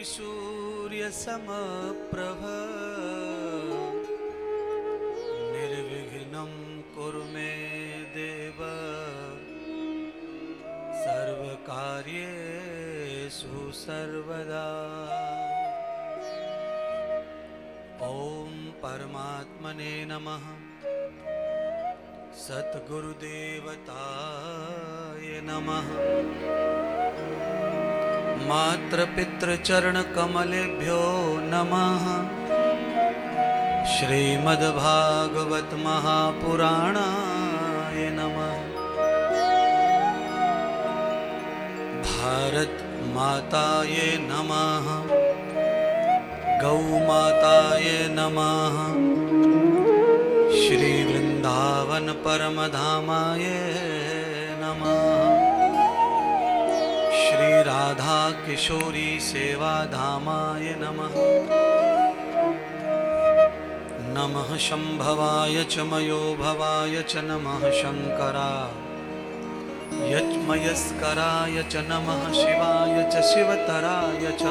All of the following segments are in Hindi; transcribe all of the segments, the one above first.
सूर्यसमप्रभ निर्विघ्नं कुरु मे देव सर्वकार्येषु सर्वदा। ओम परमात्मने नमः। सद्गुरुदेवताय नमः। मातृपितृचरणकमलेभ्यो नमः। श्रीमद्भागवत महापुराणाय नमः। भारत माताय नमः। गौ माताय नमः। श्री वृंदावन परमधामाय नमः। श्री राधा किशोरी सेवा धामाय नमः। नमः शंभवाय च मयो भवाय च नमः शंकराय मयस्कराय च नमः शिवाय च शिवतराय च।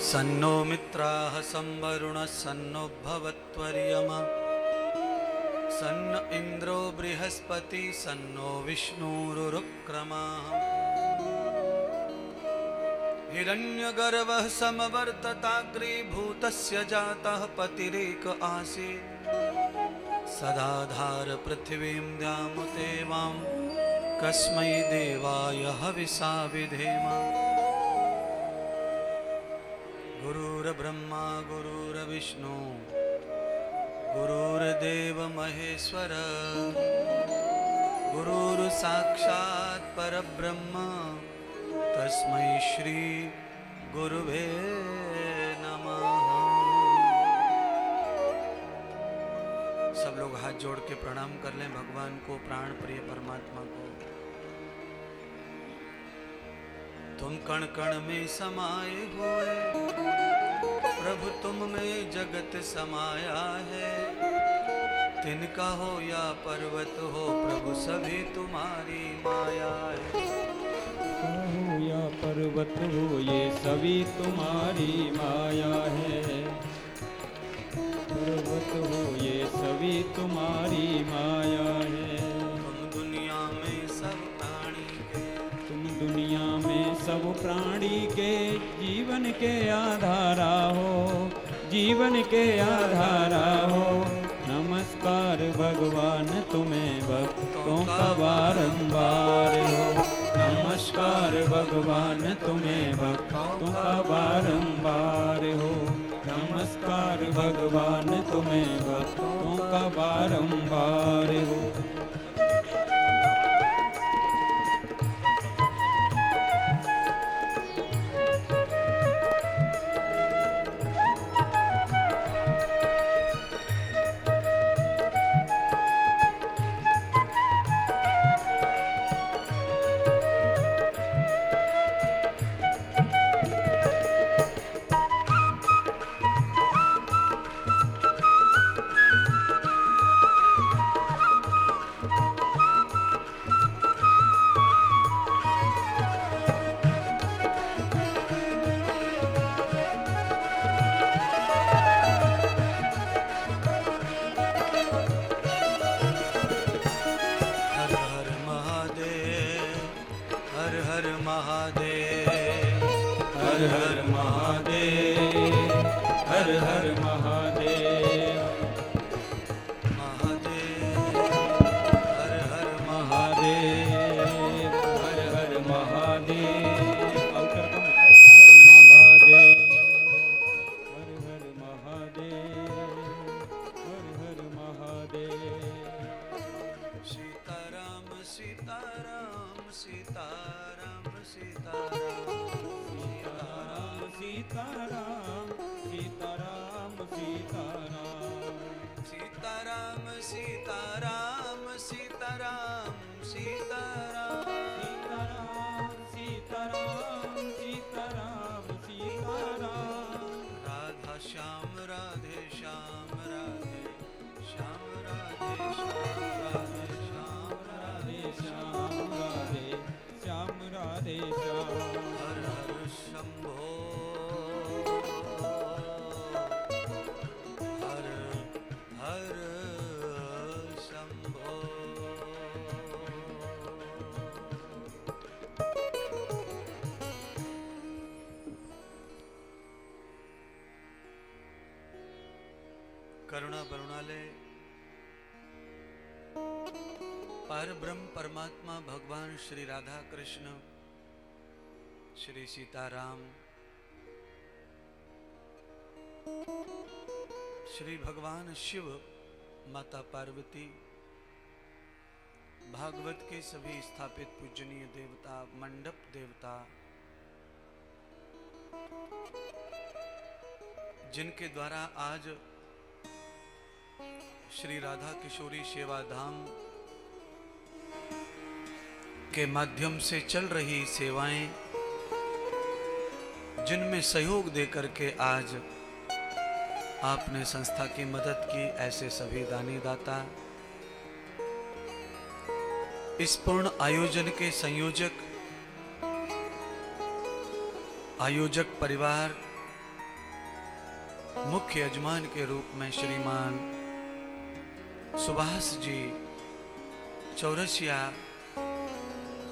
सन्नो मित्राः संवरुणः सन्नो भवत्वर्यमा सन्न इंद्रो बृहस्पति सन्नो विष्णुरुक्रमः। हिरण्यगर्भः समवर्तताग्रीभूतस्य जातः पतिरेक आसीत्। सदाधार पृथिवीं द्यामुते वां कस्मै देवाय हविषा विधेम। गुरुर्ब्रह्मा गुरुर्विष्णु गुरुर्देव महेश्वर गुरुर्साक्षात् परब्रह्म तस्मै श्री गुरुवे नमः। सब लोग हाथ जोड़ के प्रणाम कर लें भगवान को, प्राण प्रिय परमात्मा को। तुम कण कण में समाये हुए प्रभु तुम में जगत समाया है। तिनका हो या पर्वत हो प्रभु सभी तुम्हारी माया है। हो या पर्वत हो ये सभी तुम्हारी माया है। पर्वत हो ये सभी तुम्हारी माया है। तुम दुनिया में सब प्राणी के, तुम दुनिया में सब प्राणी के जीवन के आधारा हो, जीवन के आधारा हो। नमस्कार भगवान तुम्हें भक्तों का बारंबार हो। नमस्कार भगवान तुम्हें भक्तों का बारंबार हो। नमस्कार भगवान तुम्हें भक्तों का बारंबार हो। राधे श्याम। पार ब्रह्म परमात्मा भगवान श्री राधा कृष्ण, श्री सीताराम, श्री भगवान शिव, माता पार्वती, भागवत के सभी स्थापित पूजनीय देवता, मंडप देवता, जिनके द्वारा आज श्री राधा किशोरी सेवा धाम के माध्यम से चल रही सेवाएं, जिनमें सहयोग देकर के आज आपने संस्था की मदद की, ऐसे सभी दानी दाता, इस पूर्ण आयोजन के आयोजक परिवार, मुख्य यजमान के रूप में श्रीमान सुभाष जी चौरसिया,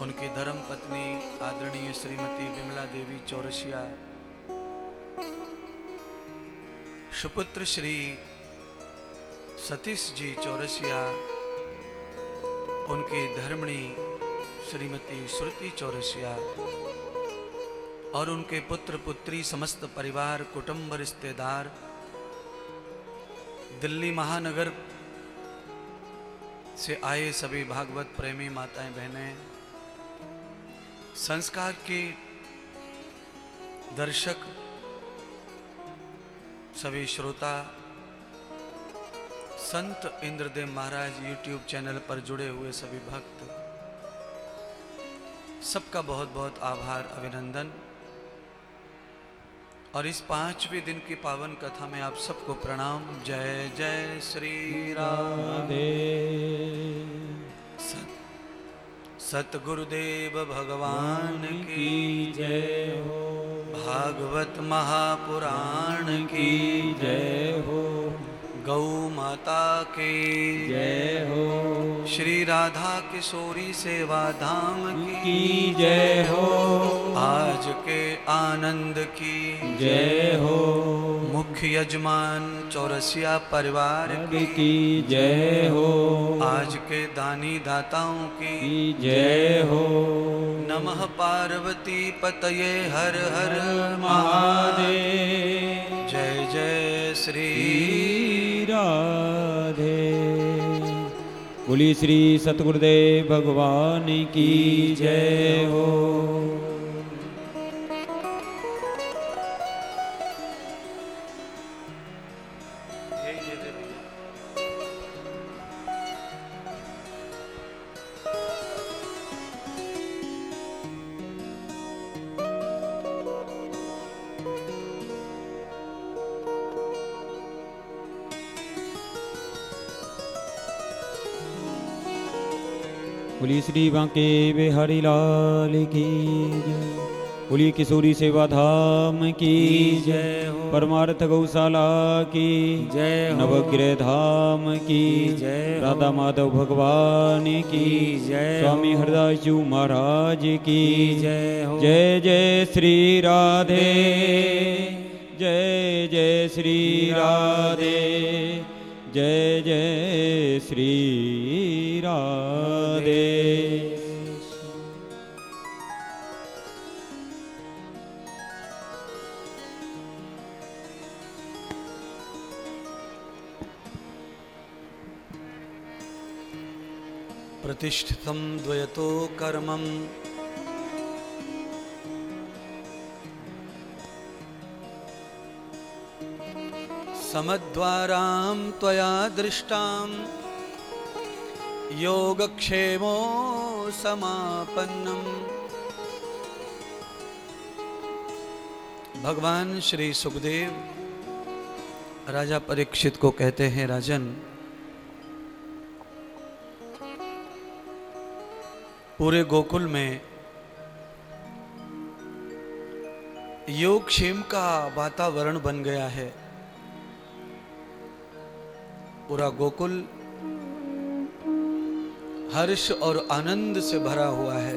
उनकी धर्म पत्नी आदरणीय श्रीमती विमला देवी चौरसिया, सुपुत्र श्री सतीश जी चौरसिया, उनकी धर्मणी श्रीमती श्रुति चौरसिया और उनके पुत्र पुत्री, समस्त परिवार, कुटुंब, रिश्तेदार, दिल्ली महानगर से आए सभी भागवत प्रेमी माताएं बहनें, संस्कार के दर्शक, सभी श्रोता, संत इंद्रदेव महाराज यूट्यूब चैनल पर जुड़े हुए सभी भक्त, सबका बहुत बहुत आभार, अभिनंदन। और इस 5वें दिन की पावन कथा में आप सबको प्रणाम। जय जय श्री राधे। सतगुरुदेव भगवान की जय हो। भागवत महापुराण की जय हो। गौ माता की जय हो। श्री राधा किशोरी सेवा धाम की जय हो। आज के आनंद की जय हो। मुख्य यजमान चौरसिया परिवार की जय हो। आज के दानी दाताओं की जय हो। नमः पार्वती पतये हर हर महादेव। जय जय श्री राधे। बोली श्री सतगुरुदेव भगवान की जय हो। बोली श्री बांके बिहारी लाल की जय। बोली किशोरी सेवा धाम की जय हो। परमार्थ गौशाला की जय हो। नवग्रह धाम की जय। राधा माधव भगवान की जय। स्वामी हरदास जी महाराज की जय हो। जय जय श्री राधे। जय जय श्री राधे। जय जय श्री राधे। प्रतिष्ठितं द्वयतो कर्मम् समद्वारां त्वया दृष्टां योगक्षेमो समापन्नम्। भगवान श्री सुखदेव राजा परीक्षित को कहते हैं, राजन, पूरे गोकुल में योगक्षेम का वातावरण बन गया है। पूरा गोकुल हर्ष और आनंद से भरा हुआ है।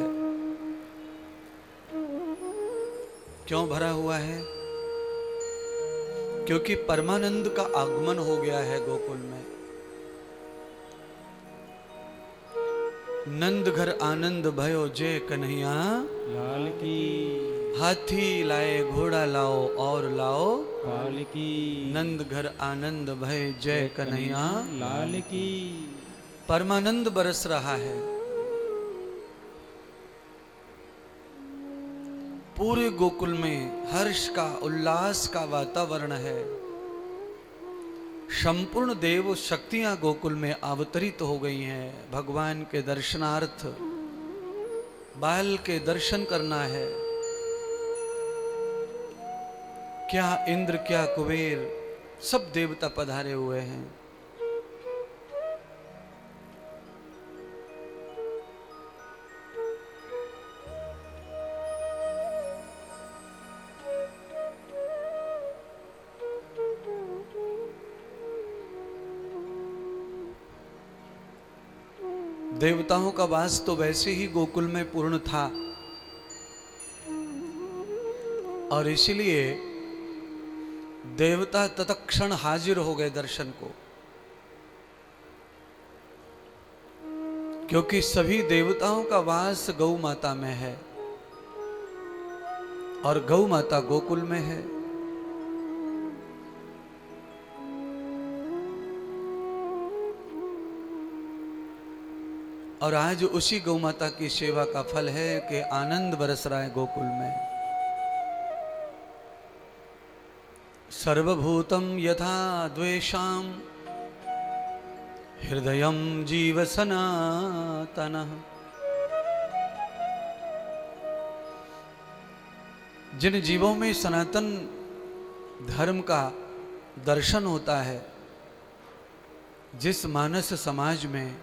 क्यों भरा हुआ है? क्योंकि परमानंद का आगमन हो गया है गोकुल में। नंद घर आनंद भयो जय कन्हैया लाल की हाथी लाए घोड़ा लाओ और लाओ काल की नंद घर आनंद भय जय कन्हैया लाल की। परमानंद बरस रहा है। पूरे गोकुल में हर्ष का उल्लास का वातावरण है। संपूर्ण देव शक्तियां गोकुल में अवतरित हो गई हैं। भगवान के दर्शनार्थ बाल के दर्शन करना है। क्या इंद्र क्या कुबेर सब देवता पधारे हुए हैं। देवताओं का वास तो वैसे ही गोकुल में पूर्ण था और इसलिए देवता तत्क्षण हाजिर हो गए दर्शन को, क्योंकि सभी देवताओं का वास गौ माता में है और गौ माता गोकुल में है। और आज उसी गौ माता की सेवा का फल है कि आनंद बरस रहा है गोकुल में। सर्वभूतम यथा द्वेषाम हृदयम जीव सनातनः। जिन जीवों में सनातन धर्म का दर्शन होता है, जिस मानस समाज में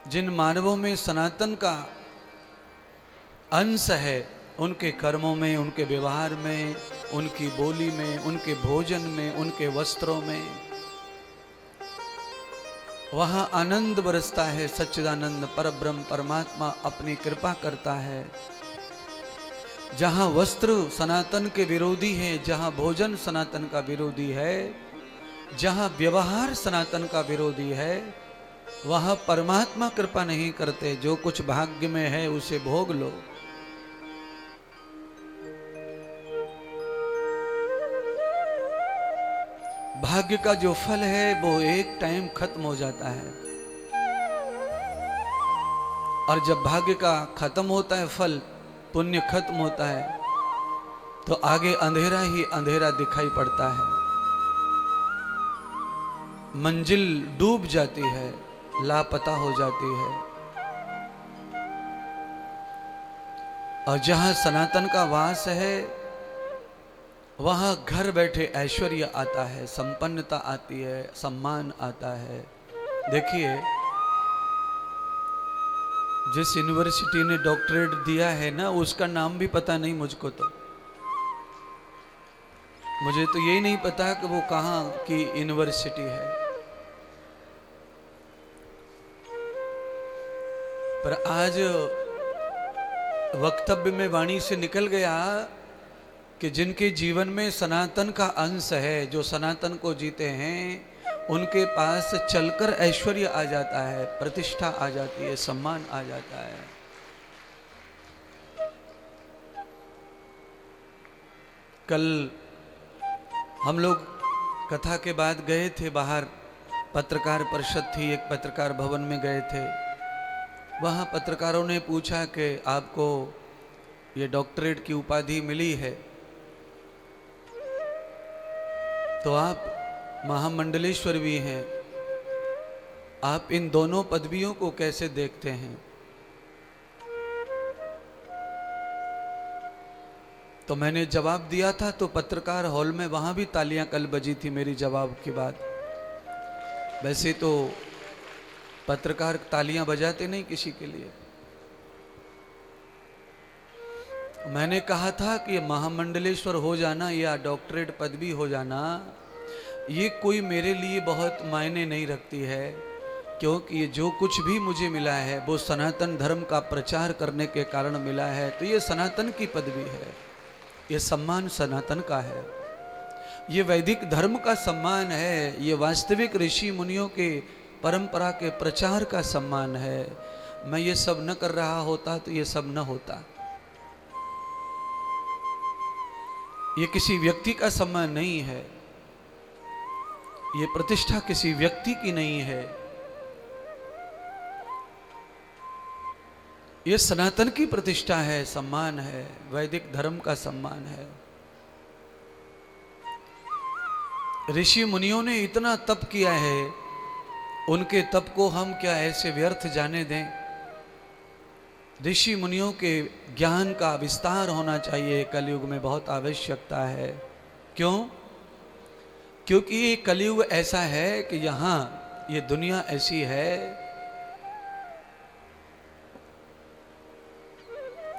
जिन मानवों में सनातन का अंश है, उनके कर्मों में, उनके व्यवहार में, उनकी बोली में, उनके भोजन में, उनके वस्त्रों में, वहां आनंद बरसता है। सच्चिदानंद परब्रह्म परमात्मा अपनी कृपा करता है। जहां वस्त्र सनातन के विरोधी है, जहां भोजन सनातन का विरोधी है, जहां व्यवहार सनातन का विरोधी है, वहां परमात्मा कृपा नहीं करते। जो कुछ भाग्य में है उसे भोग लो। भाग्य का जो फल है वो एक टाइम खत्म हो जाता है, और जब भाग्य का खत्म होता है फल, पुण्य खत्म होता है, तो आगे अंधेरा ही अंधेरा दिखाई पड़ता है। मंजिल डूब जाती है, लापता हो जाती है। और जहां सनातन का वास है, वहां घर बैठे ऐश्वर्य आता है, संपन्नता आती है, सम्मान आता है। देखिए, जिस यूनिवर्सिटी ने डॉक्टरेट दिया है ना, उसका नाम भी पता नहीं मुझको। तो मुझे तो यही नहीं पता कि वो कहाँ की यूनिवर्सिटी है। पर आज वक्तव्य में वाणी से निकल गया कि जिनके जीवन में सनातन का अंश है, जो सनातन को जीते हैं, उनके पास चलकर ऐश्वर्य आ जाता है, प्रतिष्ठा आ जाती है, सम्मान आ जाता है। कल हम लोग कथा के बाद गए थे बाहर, पत्रकार परिषद थी, एक पत्रकार भवन में गए थे। वहाँ पत्रकारों ने पूछा कि आपको ये डॉक्टरेट की उपाधि मिली है, तो आप महामंडलेश्वर भी हैं, आप इन दोनों पदवियों को कैसे देखते हैं? तो मैंने जवाब दिया था, तो पत्रकार हॉल में वहां भी तालियां कल बजी थी मेरी जवाब के बाद। वैसे तो पत्रकार तालियां बजाते नहीं किसी के लिए। मैंने कहा था कि महामंडलेश्वर हो जाना या डॉक्टरेट पदवी हो जाना, ये कोई मेरे लिए बहुत मायने नहीं रखती है, क्योंकि ये जो कुछ भी मुझे मिला है वो सनातन धर्म का प्रचार करने के कारण मिला है। तो ये सनातन की पदवी है, ये सम्मान सनातन का है, ये वैदिक धर्म का सम्मान है, ये वास्तविक ऋषि मुनियों के परंपरा के प्रचार का सम्मान है। मैं ये सब न कर रहा होता तो ये सब न होता। ये किसी व्यक्ति का सम्मान नहीं है, ये प्रतिष्ठा किसी व्यक्ति की नहीं है, ये सनातन की प्रतिष्ठा है, सम्मान है, वैदिक धर्म का सम्मान है। ऋषि मुनियों ने इतना तप किया है, उनके तप को हम क्या ऐसे व्यर्थ जाने दें? ऋषि मुनियों के ज्ञान का विस्तार होना चाहिए, कलयुग में बहुत आवश्यकता है। क्यों? क्योंकि ये कलयुग ऐसा है कि यहाँ ये दुनिया ऐसी है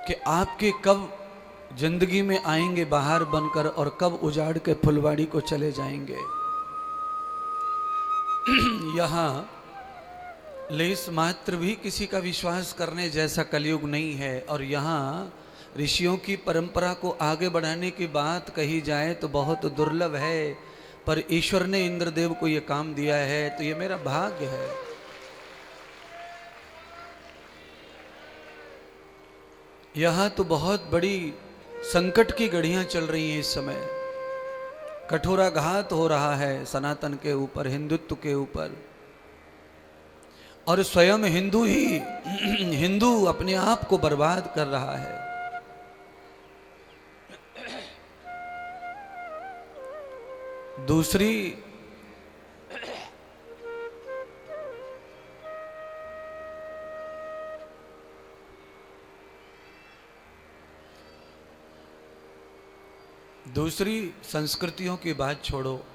कि आपके कब जिंदगी में आएंगे बाहर बनकर और कब उजाड़ के फुलवाड़ी को चले जाएंगे। यहाँ लेस मात्र भी किसी का विश्वास करने जैसा कलयुग नहीं है। और यहाँ ऋषियों की परंपरा को आगे बढ़ाने की बात कही जाए तो बहुत दुर्लभ है, पर ईश्वर ने इंद्रदेव को ये काम दिया है तो ये मेरा भाग्य है। यहाँ तो बहुत बड़ी संकट की घड़ियां चल रही हैं इस समय। कठोराघात हो रहा है सनातन के ऊपर, हिंदुत्व के ऊपर, और स्वयं हिंदू ही हिंदू अपने आप को बर्बाद कर रहा है। दूसरी संस्कृतियों की बात छोड़ो,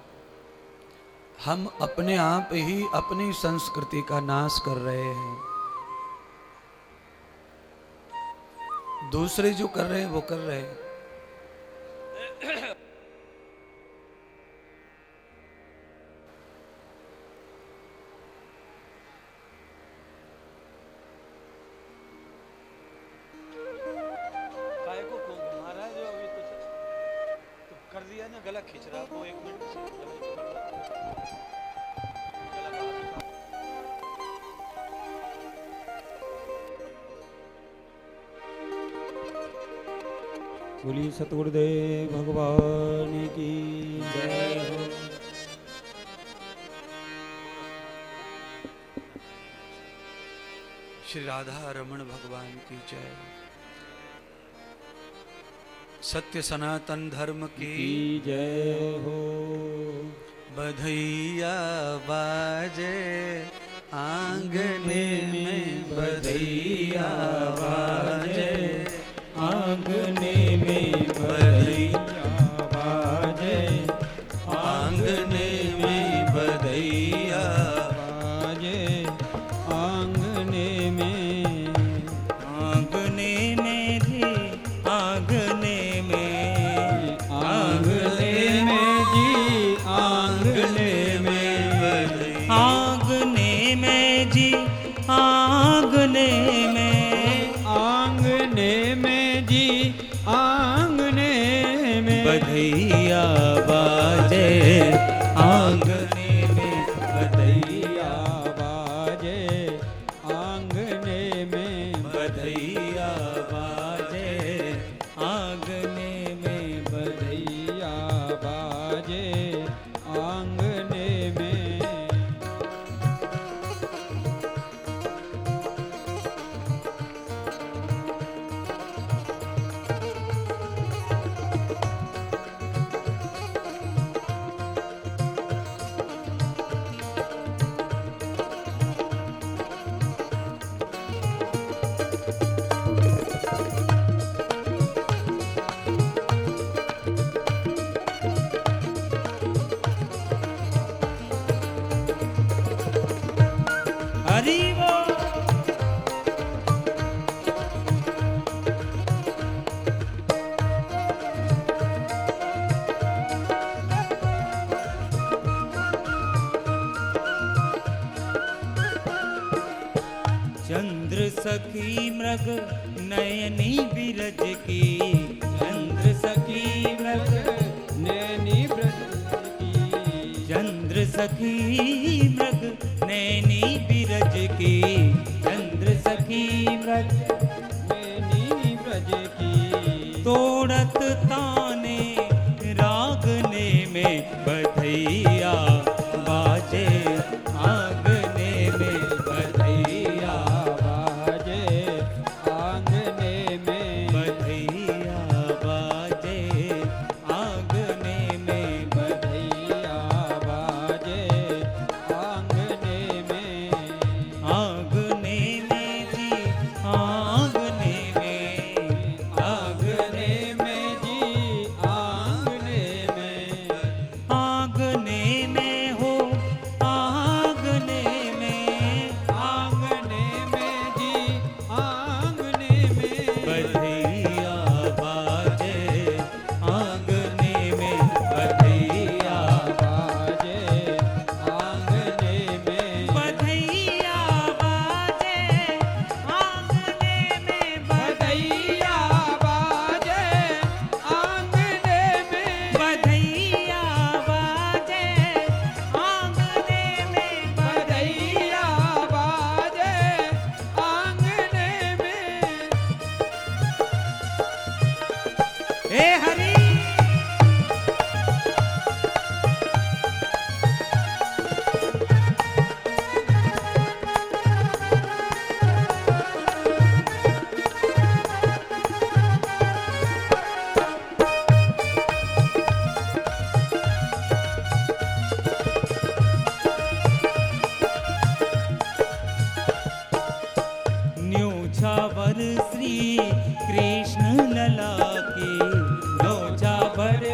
हम अपने आप ही अपनी संस्कृति का नाश कर रहे हैं। दूसरे जो कर रहे हैं वो कर रहे हैं। काय को घुमा जो अभी तो कर दिया ना, गला खींच रहा वो 1 मिनट से बोलिए सतगुरुदेव भगवान की जय हो। श्री राधा रमण भगवान की जय। सत्य सनातन धर्म की जय हो। बधैया बाजे आंगने में, बधैया बाजे आंगने में, बधैया बाजे आंगने में, बधैया बाजे आंगने में, आंगने में जी आंगने में, आंगने में जी आंगने में, आंगने में जी आंगने में, आंगने में जी आंगने में, बधैया बाजे आंगने में, बधैया बाजे आंगने में, बधैया बाजे आंगने में, बधैया बाजे आंगने में। हरि वो चंद्र सखी मृग नयनी बिरज की, चंद्र सखी मृग नैनी ब्रज की, चंद्र सखी मृग नैनी बिरज की चंद्र सखी मृग नैनी ब्रज की तोड़त ताने रागने में बधैया बाजे आंगने में बधैया बाजे आंगने में बधैया बाजे आंगने में बधैया बाजे आंगने में आंगने में जी आंगने में आंगने में जी आंगने में आंगने में हो आंगने में आंगने में जी आंगने में बधैया बाजे आंगने में बधैया बाजे आंगने में बधैया बाजे आंगने में बधैया बाजे आंगने में बधैया बाजे आंगने में बधैया बाजे आंगने में हे हरि न्योछावर श्री कृष्ण लला की न्योछावर